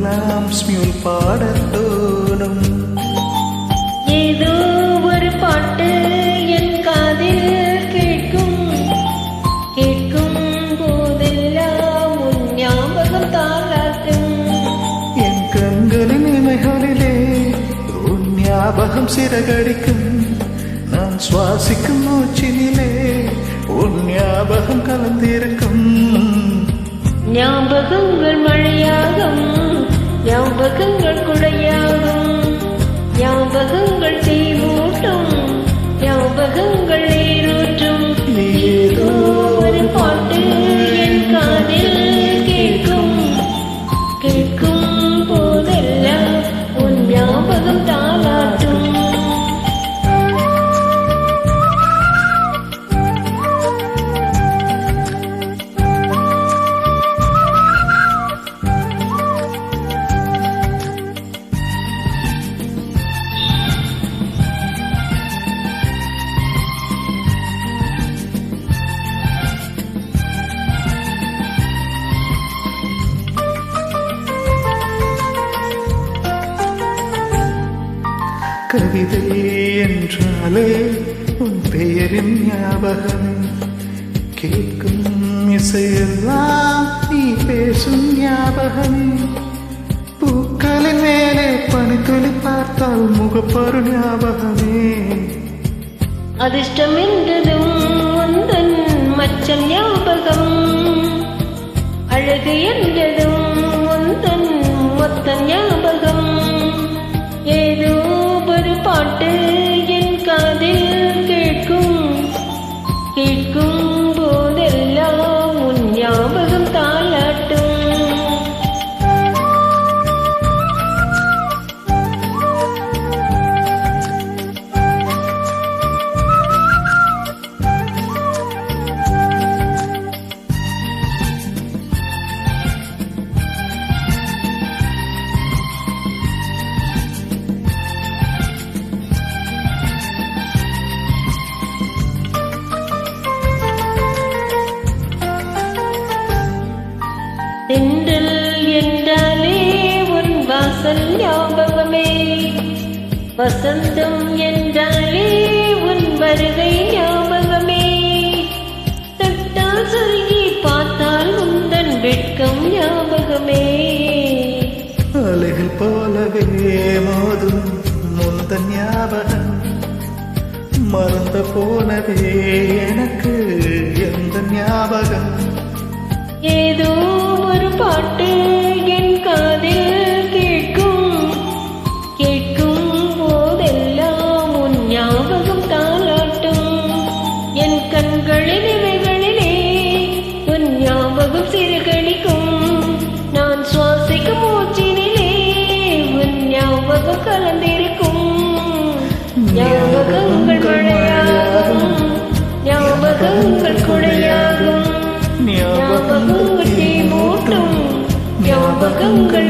போதெல்லாம் ஸ்மியூல் பாடத் தோணும். ஏதோ ஒரு பாட்டு என் காதில் கேட்கும், கேட்கும் போதெல்லாம் உன் ஞாபகம் தாளாட்டும். என் கண்களின் இமைகளிலே உன் ஞாபகம் சிறகடிக்கும். நான் சுவாசிக்கும் மூச்சினிலே உன் ஞாபகம் கலந்திருக்கும். ஞாபகங்கள் மழையாகும், ஞாபகங்கள் குடையாகும், ஞாபகங்கள் தீ மூட்டும், ஞாபகங்கள் நீரூற்றும். ஏதோ ஒரு பாட்டு என் காதில் கேட்கும், கேட்கும் போதெல்லாம் உன் ஞாபகம் தாளாட்டும். கவிதை என்றாலே உன் பெயரின் ஞாபகமே. கேட்கும் இசையெல்லாம் நீ பேசும் ஞாபகமே. பூக்களின் மேலே பனித்துளி பார்த்தால் முகப்பொரு ஞாபகமே. அதிர்ஷ்டம் என்றதும் உந்தன் மச்சம் ஞாபகம், அழகு என்றதும் உந்தன் மொத்த ஞாபகம். ஏதோ ஒரு பாட்டு என் காதில் கேட்கும், கேட்கும் போதெல்லாம் உன் ஞாபகம் தாளாட்டும். தென்றல் என்றாலே உன் வாசல் ஞாபகமே, வசந்தம் என்றாலே உன் வருகை ஞாபகமே. தொட்டால் சுருங்கி பார்த்தால் உந்தன் வெட்கம் ஞாபகமே. அலைகள் போலவே மோதும் முந்தன் ஞாபகம், மறந்த போனதே எனக்கு எந்த ஞாபகம். ஏதோ ஒரு பாட்டு என் காதில் கேட்கும், கேட்கும் போதெல்லாம் உன் ஞாபகம் தாளாட்டும். என் கண்களின் இமைகளிலே உன் ஞாபகம் சிறுகடிக்கும். நான் சுவாசிக்கும் மூச்சினிலே உன் ஞாபகம் கலந்திருக்கும். ஞாபகங்கள் மழையாகும், ஞாபகங்கள் குடையாகும், ஞாபகங்கள் தீ மூட்டும், ஞாபகங்கள்